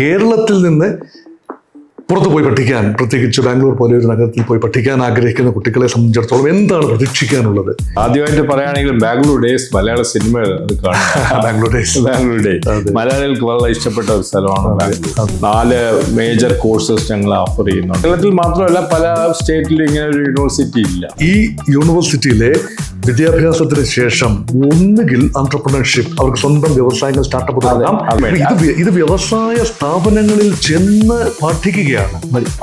കേരളത്തിൽ നിന്ന് പുറത്തു പോയി പഠിക്കാൻ, പ്രത്യേകിച്ച് ബാംഗ്ലൂർ പോലെ ഒരു നഗരത്തിൽ പോയി പഠിക്കാൻ ആഗ്രഹിക്കുന്ന കുട്ടികളെ സംബന്ധിച്ചിടത്തോളം എന്താണ് പ്രതീക്ഷിക്കാനുള്ളത്? ആദ്യമായിട്ട് പറയുകയാണെങ്കിൽ ബാംഗ്ലൂർ ഡേയ്സ് മലയാള സിനിമ ബാംഗ്ലൂർ ഡേയ്സ് മലയാളികൾക്ക് വളരെ ഇഷ്ടപ്പെട്ട ഒരു സ്ഥലമാണ് ബാംഗ്ലൂർ. 4 മേജർ കോഴ്സസ് ഞങ്ങൾ ഓഫർ ചെയ്യുന്നുണ്ട്. കേരളത്തിൽ മാത്രമല്ല, പല സ്റ്റേറ്റിലും ഇങ്ങനെ ഒരു യൂണിവേഴ്സിറ്റി ഇല്ല. ഈ യൂണിവേഴ്സിറ്റിയിലെ വിദ്യാഭ്യാസത്തിന് ശേഷം ഒന്നുകിൽ എന്റർപ്രണർഷിപ്പ്, അവർക്ക് സ്വന്തം വ്യവസായങ്ങൾ സ്റ്റാർട്ടപ്പ് തുടങ്ങാം. ഇത് വ്യവസായ സ്ഥാപനങ്ങളിൽ ചെന്ന് പഠിക്കുകയാണ്.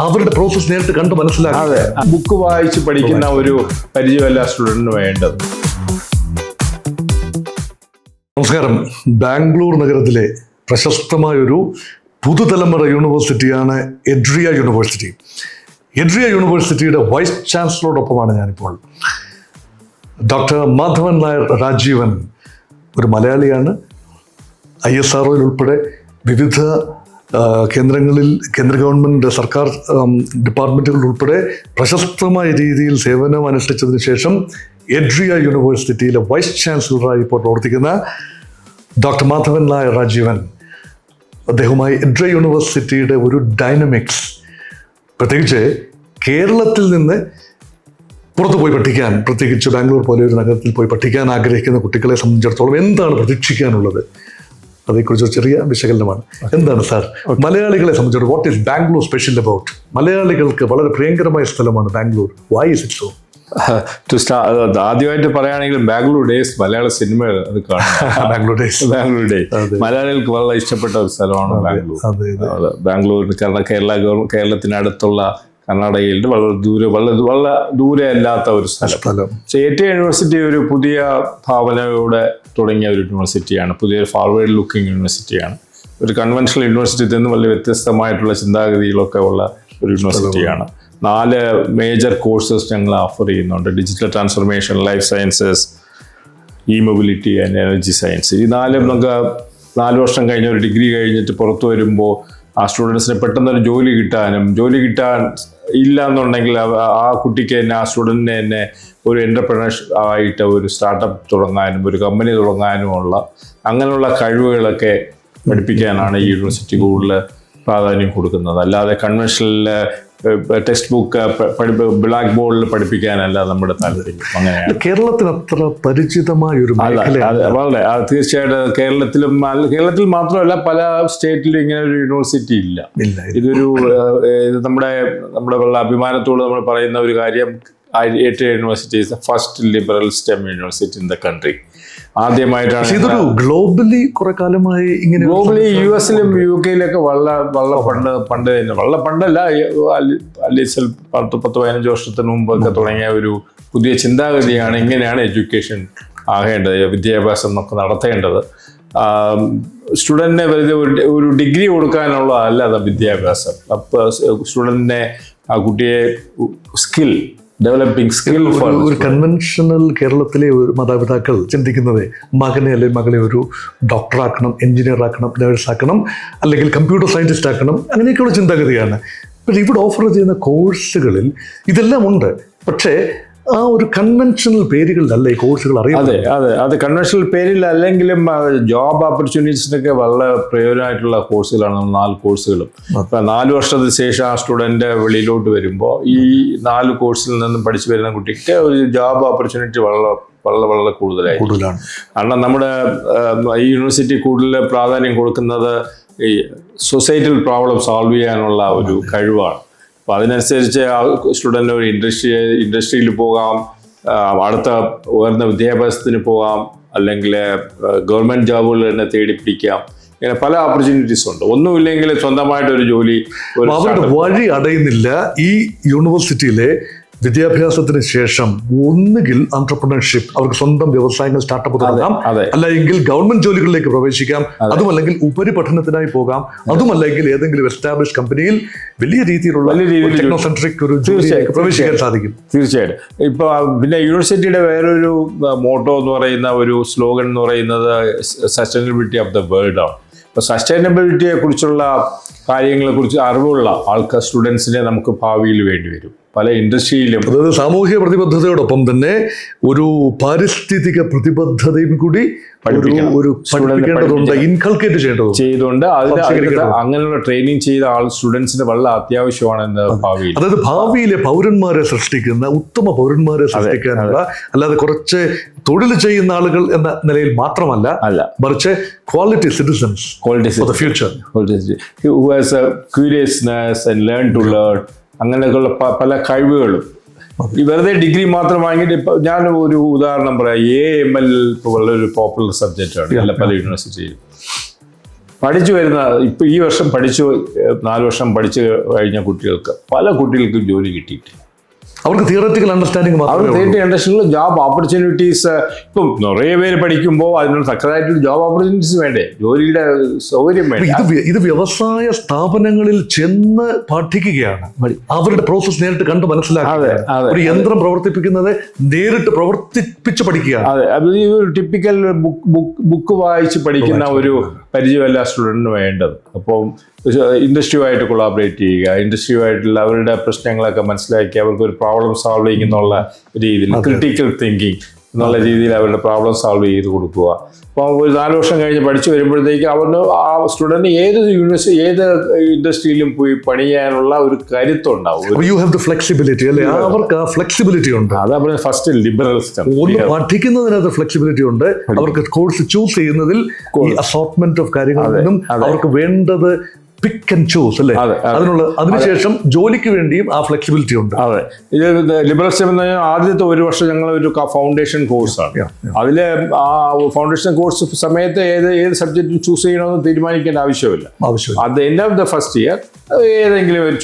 അവരുടെ പ്രോസസ് നേരിട്ട് കണ്ട് മനസ്സിലാക്കാതെ ബുക്ക് വായിച്ച് പഠിക്കുന്ന ഒരു പരിചയമല്ല സ്റ്റുഡന്റിന് വേണ്ടത്. നമസ്കാരം. ബാംഗ്ലൂർ നഗരത്തിലെ പ്രശസ്തമായൊരു പുതുതലമുറ യൂണിവേഴ്സിറ്റിയാണ് എഡ്രിയ യൂണിവേഴ്സിറ്റി. എഡ്രിയ യൂണിവേഴ്സിറ്റിയുടെ വൈസ് ചാൻസലറോടൊപ്പമാണ് ഞാനിപ്പോൾ. ഡോക്ടർ മാധവൻ നായർ രാജീവൻ ഒരു മലയാളിയാണ്. ISROയിൽ ഉൾപ്പെടെ വിവിധ കേന്ദ്രങ്ങളിൽ, കേന്ദ്ര ഗവൺമെൻറ് സർക്കാർ ഡിപ്പാർട്ട്മെൻറ്റുകളിൽ ഉൾപ്പെടെ പ്രശസ്തമായ രീതിയിൽ സേവനം അനുഷ്ഠിച്ചതിന് ശേഷം എഡ്രിയ യൂണിവേഴ്സിറ്റിയിലെ വൈസ് ചാൻസലറായി ഇപ്പോൾ പ്രവർത്തിക്കുന്ന ഡോക്ടർ മാധവൻ നായർ രാജീവൻ, അദ്ദേഹവുമായി എഡ്രിയ യൂണിവേഴ്സിറ്റിയുടെ ഒരു ഡൈനമിക്സ്, പ്രത്യേകിച്ച് കേരളത്തിൽ നിന്ന് പുറത്തു പോയി പഠിക്കാൻ, പ്രത്യേകിച്ച് ബാംഗ്ലൂർ പോലെ ഒരു നഗരത്തിൽ പോയി പഠിക്കാൻ ആഗ്രഹിക്കുന്ന കുട്ടികളെ സംബന്ധിച്ചിടത്തോളം എന്താണ് പ്രതീക്ഷിക്കാനുള്ളത്? അതേക്കുറിച്ച് ചെറിയ വിശകലനമാണ്. എന്താണ് സാർ മലയാളികളെ സംബന്ധിച്ചിടത്തോളം what is Bangalore special about? മലയാളികൾക്ക് വളരെ പ്രിയങ്കരമായ സ്ഥലമാണ് Bangalore. Why is it so? ആദ്യമായിട്ട് പറയുകയാണെങ്കിൽ ബാംഗ്ലൂർ ഡേയ്സ് മലയാള സിനിമ ബാംഗ്ലൂർ ഡേയ്സ് മലയാളികൾക്ക് വളരെ ഇഷ്ടപ്പെട്ട ഒരു സ്ഥലമാണ് ബാംഗ്ലൂർ. ബാംഗ്ലൂരിന് കാരണം കേരളത്തിനടുത്തുള്ള കർണാടകയിൽ വളരെ ദൂരെ അല്ലാത്ത ഒരു സ്ഥലം. എഡ്രിയ യൂണിവേഴ്സിറ്റി ഒരു പുതിയ ഭാവനയോടെ തുടങ്ങിയ ഒരു യൂണിവേഴ്സിറ്റിയാണ്. പുതിയൊരു ഫോർവേഡ് ലുക്കിംഗ് യൂണിവേഴ്സിറ്റിയാണ്. ഒരു കൺവെൻഷണൽ യൂണിവേഴ്സിറ്റിയിൽ നിന്ന് വളരെ വ്യത്യസ്തമായിട്ടുള്ള ചിന്താഗതികളൊക്കെ ഉള്ള ഒരു യൂണിവേഴ്സിറ്റിയാണ്. 4 മേജർ കോഴ്സസ് ഞങ്ങൾ ഓഫർ ചെയ്യുന്നുണ്ട്. Digital transformation, life sciences, mobility and energy science. ഈ 4 നമുക്ക് 4 വർഷം കഴിഞ്ഞ ഒരു ഡിഗ്രി കഴിഞ്ഞിട്ട് പുറത്തു വരുമ്പോൾ ആ സ്റ്റുഡൻസിന് പെട്ടെന്നൊരു ജോലി കിട്ടാൻ ഇല്ല എന്നുണ്ടെങ്കിൽ ആ കുട്ടിക്ക് തന്നെ, ആ സ്റ്റുഡൻറ്റിന് തന്നെ ഒരു എൻ്റർപ്രണർ ആയിട്ട് ഒരു സ്റ്റാർട്ടപ്പ് തുടങ്ങാനും ഒരു കമ്പനി തുടങ്ങാനുമുള്ള അങ്ങനെയുള്ള കഴിവുകളൊക്കെ പഠിപ്പിക്കാനാണ് ഈ യൂണിവേഴ്സിറ്റി കൂടുതൽ പ്രാധാന്യം കൊടുക്കുന്നത്. അല്ലാതെ കൺവെൻഷണൽ ടെക്സ്റ്റ് ബുക്ക് ബ്ലാക്ക് ബോർഡിൽ പഠിപ്പിക്കാനല്ല നമ്മുടെ താല്പര്യം. അങ്ങനെയാണ്. കേരളത്തിൽ അത്ര പരിചിതമായ ഒരു വളരെ തീർച്ചയായിട്ടും കേരളത്തിൽ മാത്രമല്ല, പല സ്റ്റേറ്റിലും ഇങ്ങനെ ഒരു യൂണിവേഴ്സിറ്റി ഇല്ല. ഇതൊരു നമ്മുടെ വളരെ അഭിമാനത്തോട് നമ്മൾ പറയുന്ന ഒരു കാര്യം, എഡ്രിയ university is the first liberal STEM university in the country. ആദ്യമായിട്ടാണ് ഇതൊരു ഗ്ലോബലി കുറെ കാലമായി ഇങ്ങനെ. ഗ്ലോബലി US-ലും UK-ലൊക്കെ പണ്ട് പണ്ടല്ല, അറ്റ്ലീസ്റ്റ് 10-15 വർഷത്തിന് മുമ്പൊക്കെ തുടങ്ങിയ ഒരു പുതിയ ചിന്താഗതിയാണ്. ഇങ്ങനെയാണ് എഡ്യൂക്കേഷൻ ആകേണ്ടത്, വിദ്യാഭ്യാസം നമുക്ക് നടത്തേണ്ടത്. സ്റ്റുഡൻറ്റിനെ വെറുതെ ഒരു ഡിഗ്രി കൊടുക്കാനുള്ള അല്ല വിദ്യാഭ്യാസം. അപ്പോൾ സ്റ്റുഡൻറ്റിനെ, ആ കുട്ടിയെ ഡെവലപ്പിംഗ് സ്കിൽ. ഒരു കൺവെൻഷണൽ കേരളത്തിലെ മാതാപിതാക്കൾ ചിന്തിക്കുന്നത് മകനെ അല്ലെങ്കിൽ മകളെ ഒരു ഡോക്ടറാക്കണം, എഞ്ചിനീയർ ആക്കണം, നേഴ്സാക്കണം, അല്ലെങ്കിൽ കമ്പ്യൂട്ടർ സയൻറ്റിസ്റ്റ് ആക്കണം, അങ്ങനെയൊക്കെയുള്ള ചിന്താഗതിയാണ്. പക്ഷേ ഇവിടെ ഓഫർ ചെയ്യുന്ന കോഴ്സുകളിൽ ഇതെല്ലാം ഉണ്ട്. പക്ഷേ ആ ഒരു കൺവെൻഷണൽ പേരുകളിലല്ല ഈ കോഴ്സുകൾ അറിയാം. അതെ കൺവെൻഷണൽ പേരിലല്ലെങ്കിലും ജോബ് ഓപ്പർച്യൂണിറ്റീസിനൊക്കെ വളരെ പ്രയോജനമായിട്ടുള്ള കോഴ്സുകളാണ് 4 കോഴ്സുകളും. ഇപ്പം 4 വർഷത്തിന് ശേഷം ആ സ്റ്റുഡൻറ്റ് വെളിയിലോട്ട് വരുമ്പോൾ ഈ 4 കോഴ്സിൽ നിന്നും പഠിച്ചു വരുന്ന കുട്ടിക്ക് ഒരു ജോബ് ഓപ്പർച്യൂണിറ്റി വളരെ കൂടുതലാണ്. കാരണം നമ്മുടെ ഈ യൂണിവേഴ്സിറ്റി കൂടുതൽ പ്രാധാന്യം കൊടുക്കുന്നത് ഈ സൊസൈറ്റൽ പ്രോബ്ലം സോൾവ് ചെയ്യാനുള്ള ഒരു കഴിവാണ്. അപ്പോൾ അതിനനുസരിച്ച് ആ സ്റ്റുഡൻ്റ് ഒരു ഇൻഡസ്ട്രിയിൽ പോകാം, അടുത്ത ഉയർന്ന വിദ്യാഭ്യാസത്തിന് പോകാം, അല്ലെങ്കിൽ ഗവൺമെൻറ് ജോബുകൾ തന്നെ തേടിപ്പിടിക്കാം. ഇങ്ങനെ പല ഓപ്പർച്യൂണിറ്റീസ് ഉണ്ട്. ഒന്നുമില്ലെങ്കിൽ സ്വന്തമായിട്ടൊരു ജോലി വഴി അടയുന്നില്ല. ഈ യൂണിവേഴ്സിറ്റിയിലെ വിദ്യാഭ്യാസത്തിന് ശേഷം ഒന്നുകിൽ എന്റർപ്രണർഷിപ്പ്, അവർക്ക് സ്വന്തം വ്യവസായങ്ങൾ സ്റ്റാർട്ടപ്പ് തുടങ്ങാം, അല്ലെങ്കിൽ ഗവൺമെന്റ് ജോലികളിലേക്ക് പ്രവേശിക്കാം, അതുമല്ലെങ്കിൽ ഉപരിപഠനത്തിനായി പോകാം, അതുമല്ലെങ്കിൽ ഏതെങ്കിലും എസ്റ്റാബ്ലിഷ് കമ്പനിയിൽ വലിയ രീതിയിലുള്ള ടെക്നോസെൻട്രിക് ഒരു പ്രവേശിക്കാൻ സാധിക്കും. തീർച്ചയായിട്ടും. ഇപ്പൊ പിന്നെ യൂണിവേഴ്സിറ്റിയുടെ വേറൊരു മോട്ടോ എന്ന് പറയുന്ന ഒരു സ്ലോഗൻ എന്ന് പറയുന്നത് സസ്റ്റൈനബിലിറ്റി ഓഫ് ദ വേൾഡ് ആണ്. അപ്പോൾ സസ്റ്റൈനബിലിറ്റിയെ കുറിച്ചുള്ള കാര്യങ്ങളെക്കുറിച്ച് അറിവുള്ള ആൾക്കാർ, സ്റ്റുഡൻസിനെ നമുക്ക് ഭാവിയിൽ വേണ്ടി വരും. പല ഇൻഡസ്ട്രിയിലും. അതായത് സാമൂഹിക പ്രതിബദ്ധതയോടൊപ്പം തന്നെ ഒരു പാരിസ്ഥിതിക പ്രതിബദ്ധതയും കൂടി പഠിപ്പിക്കേണ്ടതുണ്ട്, ഇൻകൾക്കേറ്റ് ചെയ്തുകൊണ്ട് അങ്ങനെയുള്ള ട്രെയിനിങ് ചെയ്ത സ്റ്റുഡൻസിന് വളരെ അത്യാവശ്യമാണ് ഭാവിയിൽ. അതായത് ഭാവിയിലെ പൗരന്മാരെ സൃഷ്ടിക്കുന്ന, ഉത്തമ പൗരന്മാരെ സൃഷ്ടിക്കാനുള്ള, അല്ലാതെ കുറച്ച് തൊഴിൽ ചെയ്യുന്ന ആളുകൾ എന്ന നിലയിൽ മാത്രമല്ല, മറിച്ച് quality citizens for the future, who has a curiousness and learn to learn, അങ്ങനെയൊക്കെയുള്ള പല കഴിവുകളും. ഈ വെറുതെ ഡിഗ്രി മാത്രം വാങ്ങിയിട്ട് ഇപ്പൊ ഞാൻ ഒരു ഉദാഹരണം പറയാം. AML ഇപ്പോൾ വളരെ പോപ്പുലർ സബ്ജക്റ്റാണ് പല യൂണിവേഴ്സിറ്റിയിലും. പഠിച്ചു വരുന്ന ഇപ്പൊ ഈ വർഷം 4 വർഷം പഠിച്ചു കഴിഞ്ഞ കുട്ടികൾക്ക് പല കുട്ടികൾക്കും ജോലി കിട്ടിയിട്ടില്ല. അവർക്ക് തിയററ്റിക്കൽ അണ്ടർസ്റ്റാൻഡിംഗ് ജോബ് ഓപ്പർച്യൂണിറ്റീസ് ഇപ്പം നിറയെ പേര് പഠിക്കുമ്പോൾ അതിനുള്ള തക്കതായിട്ടുള്ള ജോബ് ഓപ്പർച്യൂണിറ്റീസ് വേണ്ടേ, ജോലിയുടെ സൗകര്യം വേണ്ടേ. ഇത് വ്യവസായ സ്ഥാപനങ്ങളിൽ ചെന്ന് പഠിക്കുകയാണ്, അവരുടെ പ്രോസസ് നേരിട്ട് കണ്ട് മനസ്സിലാക്കുക, ഒരു യന്ത്രം പ്രവർത്തിപ്പിക്കുന്നത് നേരിട്ട് പ്രവർത്തിപ്പിച്ച് പഠിക്കുകയാണ്. അതെ, അത് ഈ ഒരു ടിപ്പിക്കൽ ബുക്ക് വായിച്ച് പഠിക്കുന്ന ഒരു പരിചയമല്ല സ്റ്റുഡൻറ്റിന് വേണ്ടത്. അപ്പം ഇൻഡസ്ട്രിയുമായിട്ട് കൊളാബറേറ്റ് ചെയ്യുക, ഇൻഡസ്ട്രിയുമായിട്ടുള്ള അവരുടെ പ്രശ്നങ്ങളൊക്കെ മനസ്സിലാക്കി അവർക്ക് ഒരു പ്രോബ്ലം സോൾവിങ് എന്നുള്ള രീതിയിൽ, ക്രിട്ടിക്കൽ തിങ്കിങ് എന്നുള്ള രീതിയിൽ അവരുടെ പ്രോബ്ലം സോൾവ് ചെയ്ത് കൊടുക്കുക. അപ്പോൾ ഒരു 4 വർഷം കഴിഞ്ഞ് പഠിച്ചു വരുമ്പോഴത്തേക്ക് അവന് ആ സ്റ്റുഡൻറ്റ് ഏത് യൂണിവേഴ്സിറ്റി ഏത് ഇൻഡസ്ട്രിയിലും പോയി പണിയാനുള്ള ഒരു കരുത്തുണ്ടാവും. യു ഹാവ് ദ ഫ്ലെക്സിബിലിറ്റി അല്ലേ, അവർക്ക് ആ ഫ്ലെക്സിബിലിറ്റി ഉണ്ട്. അതാ പറയുന്നത് ഫസ്റ്റ് ലിബറൽ സ്റ്റെപ്പ്. പഠിക്കുന്നതിനകത്ത് ഫ്ലെക്സിബിലിറ്റി ഉണ്ട്, അവർക്ക് കോഴ്സ് ചൂസ് ചെയ്യുന്നതിൽ ഈ അസോർട്ട്മെന്റ് ഓഫ് കാര്യങ്ങളിൽ നിന്നും അവർക്ക് വേണ്ടത് പിക്ക് ആൻഡ് ചൂസ് അല്ലേ, അതിനുശേഷം ജോലിക്ക് വേണ്ടിയും ആ ഫ്ലെക്സിബിലിറ്റി ഉണ്ട്. അതെ, ഇത് ലിബറൽ സ്റ്റെപ്പ് എന്ന് പറഞ്ഞാൽ ആദ്യത്തെ 1 വർഷം ഞങ്ങൾ ഒരു ഫൗണ്ടേഷൻ കോഴ്സാണ്. അതിൽ ആ ഫൗണ്ടേഷൻ കോഴ്സ് സമയത്ത് ഏത് സബ്ജക്റ്റ് ചൂസ് ചെയ്യണമെന്ന് തീരുമാനിക്കേണ്ട ആവശ്യമില്ല. അത് end of the first year ഏതെങ്കിലും ഒരു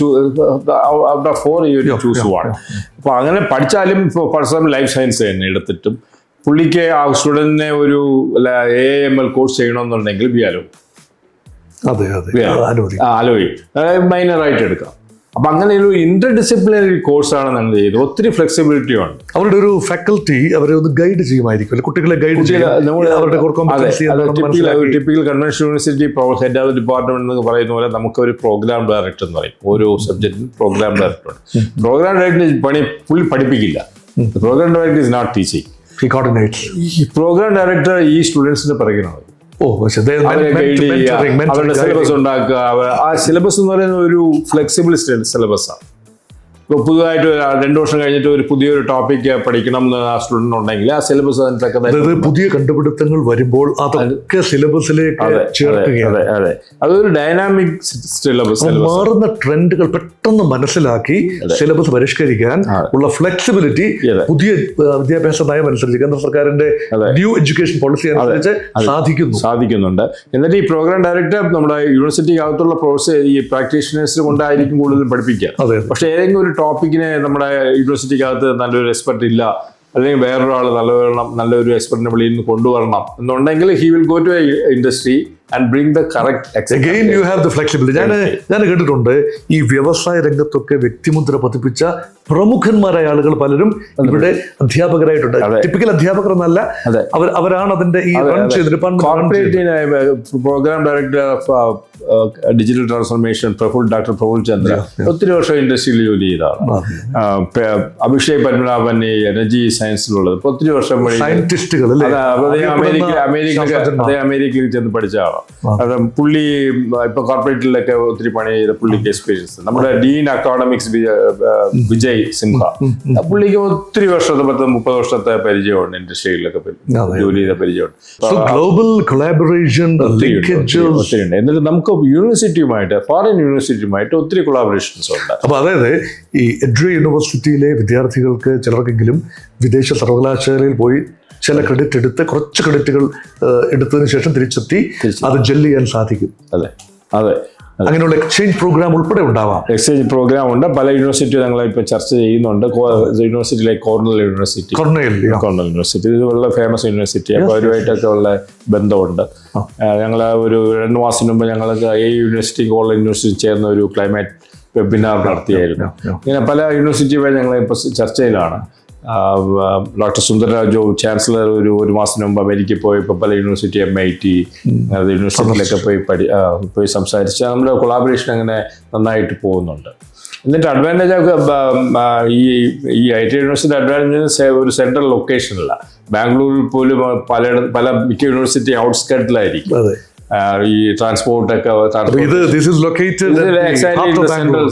ഔട്ട് ഓഫ് 4 ഇയർ ചൂസ് ആണ്. അപ്പോൾ അങ്ങനെ പഠിച്ചാലും ഇപ്പോൾ ലൈഫ് സയൻസ് തന്നെ എടുത്തിട്ടും പുള്ളിക്ക് ആ സ്റ്റുഡൻറ്റിനെ ഒരു AML കോഴ്സ് ചെയ്യണമെന്നുണ്ടെങ്കിൽ വ്യാലോ മൈനറായിട്ട് എടുക്കാം. അപ്പൊ അങ്ങനെ ഒരു ഇന്റർ ഡിസിപ്ലിനറി കോഴ്സാണ് നമ്മൾ ചെയ്തത്. ഒത്തിരി ഫ്ലെക്സിബിലിറ്റി ഉണ്ട്. അവരുടെ ഒരു ഫാക്കൽറ്റി അവരെ ഒന്ന് ഗൈഡ് ചെയ്യുമായിരിക്കും, കുട്ടികളെ guide typical convention university head of department എന്ന് പറയുന്ന പോലെ നമുക്ക് ഒരു പ്രോഗ്രാം ഡയറക്ടർ എന്ന് പറയും. ഓരോ സബ്ജക്റ്റിനും പ്രോഗ്രാം ഡയറക്ടർ ഉണ്ട്. പ്രോഗ്രാം ഡയറക്ടർ പുള്ളി പഠിപ്പിക്കില്ല. Program director is not teaching. ഈ പ്രോഗ്രാം ഡയറക്ടർ ഈ സ്റ്റുഡൻസിന്റെ പിറകിനാണ്. അവരുടെ സിലബസ് ഉണ്ടാക്കുക. ആ സിലബസ് എന്ന് പറയുന്നത് ഒരു ഫ്ലെക്സിബിൾ സിലബസാണ്. ഇപ്പോൾ പുതുതായിട്ട് 2 വർഷം കഴിഞ്ഞിട്ട് ഒരു പുതിയൊരു ടോപ്പിക്ക് പഠിക്കണം എന്ന് ആ സ്റ്റുഡന്റ് ഉണ്ടെങ്കിൽ ആ സിലബസ് അതിന് പുതിയ കണ്ടുപിടുത്തങ്ങൾ വരുമ്പോൾ അതൊക്കെ സിലബസിലേക്ക് ചേർക്കുകയാണ്. അതെ, അതൊരു ഡൈനാമിക് സിലബസ്. മാറുന്ന ട്രെൻഡുകൾ പെട്ടെന്ന് മനസ്സിലാക്കി സിലബസ് പരിഷ്കരിക്കാൻ ഉള്ള ഫ്ലെക്സിബിലിറ്റി പുതിയ വിദ്യാഭ്യാസ നയം അനുസരിച്ച് കേന്ദ്ര സർക്കാരിന്റെ ന്യൂ എഡ്യൂക്കേഷൻ പോളിസി അനുസരിച്ച് സാധിക്കുന്നുണ്ട്. എന്നിട്ട് ഈ പ്രോഗ്രാം ഡയറക്ടർ നമ്മുടെ യൂണിവേഴ്സിറ്റിക്കകത്തുള്ള ഈ പ്രാക്ടീഷണേഴ്സ് കൊണ്ടായിരിക്കും കൂടുതലും പഠിപ്പിക്കുക. പക്ഷെ ഏതെങ്കിലും ഒരു ടോപ്പിക്കിനെ നമ്മുടെ യൂണിവേഴ്സിറ്റിക്കകത്ത് നല്ലൊരു എക്സ്പെർട്ട് ഇല്ല, അല്ലെങ്കിൽ വേറൊരാൾ നല്ലൊരു എക്സ്പെർട്ടിനെ വെളിയിൽ നിന്ന് കൊണ്ടുവരണം എന്നുണ്ടെങ്കിൽ he will go to industry and bring the correct again you have the flexibility. ഞാൻ കേട്ടിട്ടുണ്ട് ഈ വ്യവസായ രംഗത്തൊക്കെ വ്യക്തിമുദ്ര പതിപ്പിച്ച പ്രമുഖന്മാരായ ആളുകൾ പലരും ഇവിടെ അധ്യാപകരായിട്ടുണ്ട്. ടിപ്പിക്കൽ അധ്യാപകർ എന്നല്ല, അവരാണ് അതിന്റെ ഈ programme director of digital transformation doctor Praful Chandra ഒത്തിരി വർഷം ഇൻഡസ്ട്രിയിൽ ജോലി ചെയ്തതാണ്. അഭിഷേക് പത്മനാഭൻ ഈ എനർജി സയൻസിലുള്ളത് ഒത്തിരി വർഷം സയന്റിസ്റ്റുകൾ അമേരിക്കയിൽ ചെന്ന് പഠിച്ച ആളാണ്. പുള്ളി ഇപ്പൊ കോർപ്പറേറ്റിലൊക്കെ ഒത്തിരി പണി ചെയ്ത പുള്ളിക്ക് എക്സ്പീരിയൻസ്. നമ്മുടെ ഡീൻ അക്കാഡമിക്സ് വിജയ് സിംഹ, പുള്ളിക്ക് ഒത്തിരി വർഷത്തെ 30 വർഷത്തെ പരിചയമുണ്ട്, ഇൻഡസ്ട്രിയിലൊക്കെ ജോലി ചെയ്ത പരിചയമുണ്ട്. ഗ്ലോബൽ കൊളാബറേഷൻ ഒത്തിരി ഉണ്ട്. എന്നിട്ട് നമുക്ക് യൂണിവേഴ്സിറ്റിയുമായിട്ട് ഫോറിൻ യൂണിവേഴ്സിറ്റിയുമായിട്ട് ഒത്തിരി കൊളാബറേഷൻസ് ഉണ്ട്. അപ്പൊ അതായത് ഈ എഡ്രി യൂണിവേഴ്സിറ്റിയിലെ വിദ്യാർത്ഥികൾക്ക് ചിലർക്കെങ്കിലും വിദേശ സർവകലാശാലയിൽ പോയി ചില ക്രെഡിറ്റ് എടുത്ത് കുറച്ച് ക്രെഡിറ്റുകൾ എടുത്തതിന് ശേഷം തിരിച്ചെത്തി അത് ജെല്ല് ചെയ്യാൻ സാധിക്കും. അതെ, അങ്ങനെയുള്ള എക്സ്ചേഞ്ച് പ്രോഗ്രാം ഉൾപ്പെടെ ഉണ്ടാവാം. എക്സ്ചേഞ്ച് പ്രോഗ്രാം ഉണ്ട്. പല യൂണിവേഴ്സിറ്റി ഞങ്ങൾ ഇപ്പൊ ചർച്ച ചെയ്യുന്നുണ്ട്. യൂണിവേഴ്സിറ്റിയിലെ കോർണൽ യൂണിവേഴ്സിറ്റി ഇത് വളരെ ഫേമസ് യൂണിവേഴ്സിറ്റി. അപ്പോൾ അവരുമായിട്ടൊക്കെ ഉള്ള ബന്ധമുണ്ട്. ഞങ്ങൾ ഒരു 2 മാസം മുമ്പ് ഞങ്ങൾക്ക് യൂണിവേഴ്സിറ്റി കോർണൽ യൂണിവേഴ്സിറ്റി ചേർന്ന ഒരു ക്ലൈമറ്റ് വെബിനാർ നടത്തിയായിരുന്നു. ഇങ്ങനെ പല യൂണിവേഴ്സിറ്റിയുമായി ഞങ്ങൾ ഇപ്പോൾ ചർച്ചയിലാണ്. ഡോക്ടർ സുന്ദരരാജു ചാൻസലർ ഒരു മാസം മുമ്പ് അമേരിക്കയിൽ പോയപ്പോൾ പല യൂണിവേഴ്സിറ്റി MIT യൂണിവേഴ്സിറ്റിയിലൊക്കെ പോയി സംസാരിച്ച് നമ്മുടെ കൊളാബറേഷൻ അങ്ങനെ നന്നായിട്ട് പോകുന്നുണ്ട്. എന്നിട്ട് അഡ്വാൻറ്റേജ് ഈ IT യൂണിവേഴ്സിറ്റി അഡ്വാൻറ്റേജ് ഒരു സെൻട്രൽ ലൊക്കേഷനിലാണ്. ബാംഗ്ലൂരിൽ പോലും പല മിക്ക യൂണിവേഴ്സിറ്റി ഔട്ട്സ്കട്ടിലായിരിക്കും. അതെ. ഈ ട്രാൻസ്പോർട്ടൊക്കെ this is located at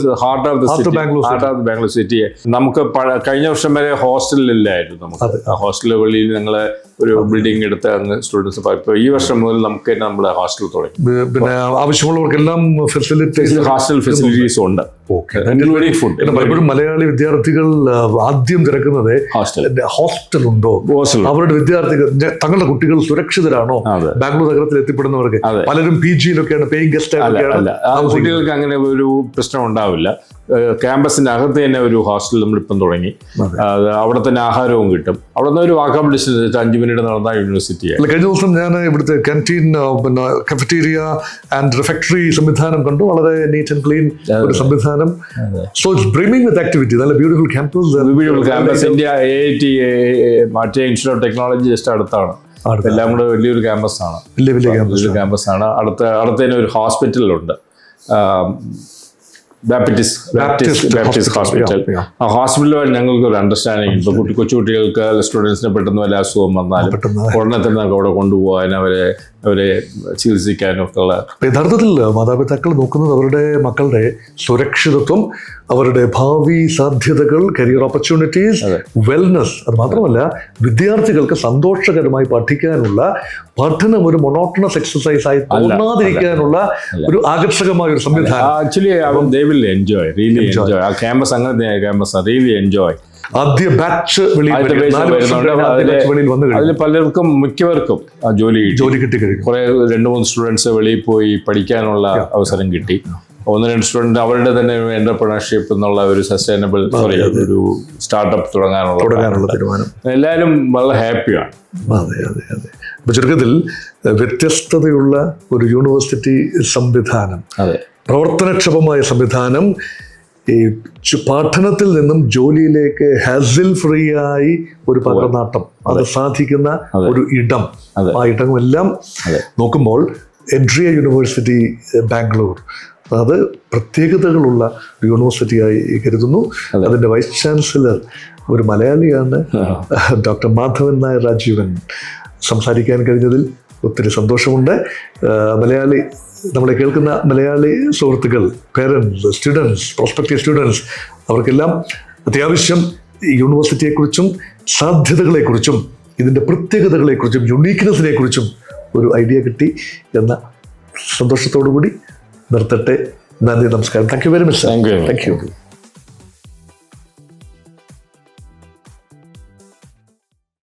the heart of Bangalore city. നമുക്ക് കഴിഞ്ഞ വർഷം വരെ ഹോസ്റ്റലില്ലായിരുന്നു. നമുക്ക് ഹോസ്റ്റൽ വെളിയിൽ ഞങ്ങള് ഒരു ബിൽഡിംഗ് എടുത്ത് അങ്ങ് സ്റ്റുഡൻസ്. ഇപ്പോൾ ഈ വർഷം മുതൽ നമുക്ക് തന്നെ നമ്മുടെ ഹോസ്റ്റൽ തുടങ്ങി. പിന്നെ ആവശ്യമുള്ളവർക്കെല്ലാം ഹോസ്റ്റൽ ഫെസിലിറ്റീസ് ഉണ്ട്. പലപ്പോഴും മലയാളി വിദ്യാർത്ഥികൾ ആദ്യം തിരക്കുന്നത് ഹോസ്റ്റൽ ഉണ്ടോ, അവരുടെ വിദ്യാർത്ഥികൾ തങ്ങളുടെ കുട്ടികൾ സുരക്ഷിതരാണോ, ബാംഗ്ലൂർ നഗരത്തിൽ എത്തിപ്പെടുന്നവർക്ക്. പലരും PG-യിലൊക്കെയാണ്, പേയിങ് ഗസ്റ്റ് ആയിട്ടൊക്കെയാണ്. കുട്ടികൾക്ക് അങ്ങനെ ഒരു പ്രശ്നം ഉണ്ടാവില്ല. ക്യാമ്പസിന്റെ അകത്ത് തന്നെ ഒരു ഹോസ്റ്റൽ നമ്മളിപ്പം തുടങ്ങി. അവിടെ തന്നെ ആഹാരവും കിട്ടും. അവിടെ നിന്ന് ഒരു വാക്കബിൾ ഡിസ്റ്റൻസ് 5 മിനിറ്റ് നടന്ന യൂണിവേഴ്സിറ്റിയാണ്. കഴിഞ്ഞ ദിവസം ഞാൻ ഇവിടുത്തെ കാന്റീൻ, പിന്നെ കഫറ്റീരിയ ആൻഡ് റിഫെക്ടറി സംവിധാനം കണ്ടു. വളരെ നീറ്റ് ആൻഡ് ക്ലീൻ ഒരു സംവിധാനം. So it's brimming with activity. നല്ല ബ്യൂട്ടിഫുൾ ക്യാമ്പസ്. ഇന്ത്യ AIT മറ്റേ ഇൻസ്റ്റിറ്റ്യൂട്ട് ഓഫ് ടെക്നോളജി ജസ്റ്റ് അടുത്താണ്. എല്ലാം കൂടെ വലിയൊരു ക്യാമ്പസാണ്. വലിയ ക്യാമ്പസാണ്. അടുത്തതിന് ഒരു ഹോസ്പിറ്റലുണ്ട്, ബാപ്റ്റിസ്റ്റ് ഹോസ്പിറ്റൽ. ആ ഹോസ്പിറ്റലുമായി ഞങ്ങൾക്ക് ഒരു അണ്ടർസ്റ്റാൻഡിങ്. ഇപ്പോൾ കൊച്ചുകുട്ടികൾക്ക് സ്റ്റുഡൻസിന് പെട്ടെന്ന് വല്ല അസുഖം വന്നാലും ഉടനെ തന്നെ നമുക്ക് അവിടെ കൊണ്ടുപോകാൻ, അവരെ ചികിത്സിക്കാനും ഒക്കെ ഉള്ള. യഥാർത്ഥത്തിൽ മാതാപിതാക്കൾ നോക്കുന്നത് അവരുടെ മക്കളുടെ സുരക്ഷിതത്വം, അവരുടെ ഭാവി സാധ്യതകൾ, കരിയർ ഓപ്പർച്യൂണിറ്റീസ്, വെൽനസ്. അത് മാത്രമല്ല വിദ്യാർത്ഥികൾക്ക് സന്തോഷകരമായി പഠിക്കാനുള്ള പഠനം ഒരു മൊണോട്ടണസ് എക്സസൈസ് ആയി തോന്നാതിരിക്കാനുള്ള ഒരു ആകർഷകമായ ഒരു സംവിധാനം. Actually they will enjoy, really enjoy. ആ ക്യാമ്പസ് അങ്ങനെ ക്യാമ്പസ് really enjoy. ആദ്യ ബാച്ച് അതിൽ പലർക്കും മിക്കവർക്കും ജോലി കിട്ടി കഴിഞ്ഞു. കുറെ 2-3 സ്റ്റുഡൻസ് വെളിയിൽ പോയി പഠിക്കാനുള്ള അവസരം കിട്ടി. 1-2 സ്റ്റുഡൻറ് അവരുടെ തന്നെ എന്റർപ്രണർഷിപ്പ് എന്നുള്ള ഒരു സസ്റ്റൈനബിൾ ഒരു സ്റ്റാർട്ടപ്പ് തുടങ്ങാനുള്ള തീരുമാനം. എല്ലാവരും വളരെ ഹാപ്പിയാണ്. അതെ അതെ അതെ. അപ്പൊ ചുരുക്കത്തിൽ വ്യത്യസ്തതയുള്ള ഒരു യൂണിവേഴ്സിറ്റി സംവിധാനം, പ്രവർത്തനക്ഷമമായ സംവിധാനം, ഈ പഠനത്തിൽ നിന്നും ജോലിയിലേക്ക് ഹാസിൽ ഫ്രീ ആയി ഒരു പകർന്നാട്ടം അത് സാധിക്കുന്ന ഒരു ഇടം. ആ ഇടമെല്ലാം നോക്കുമ്പോൾ എഡ്രിയ യൂണിവേഴ്സിറ്റി ബാംഗ്ലൂർ അത് പ്രത്യേകതകളുള്ള യൂണിവേഴ്സിറ്റിയായി കരുതുന്നു. അതിൻ്റെ വൈസ് ചാൻസലർ ഒരു മലയാളിയാണ്, ഡോക്ടർ മാധവൻ നായർ രാജീവൻ. സംസാരിക്കാൻ കഴിഞ്ഞതിൽ ഒത്തിരി സന്തോഷമുണ്ട്. നമ്മളെ കേൾക്കുന്ന മലയാളി സുഹൃത്തുക്കൾ, പേരൻസ്, സ്റ്റുഡൻസ്, പ്രോസ്പെക്റ്റീവ് സ്റ്റുഡൻസ്, അവർക്കെല്ലാം അത്യാവശ്യം ഈ യൂണിവേഴ്സിറ്റിയെക്കുറിച്ചും സാധ്യതകളെക്കുറിച്ചും ഇതിൻ്റെ പ്രത്യേകതകളെക്കുറിച്ചും യുണീക്ക്നെസ്സിനെക്കുറിച്ചും ഒരു ഐഡിയ കിട്ടി എന്ന സന്തോഷത്തോടു കൂടി നിർത്തട്ടെ. നന്ദി, നമസ്കാരം. Thank you very much. Thank you.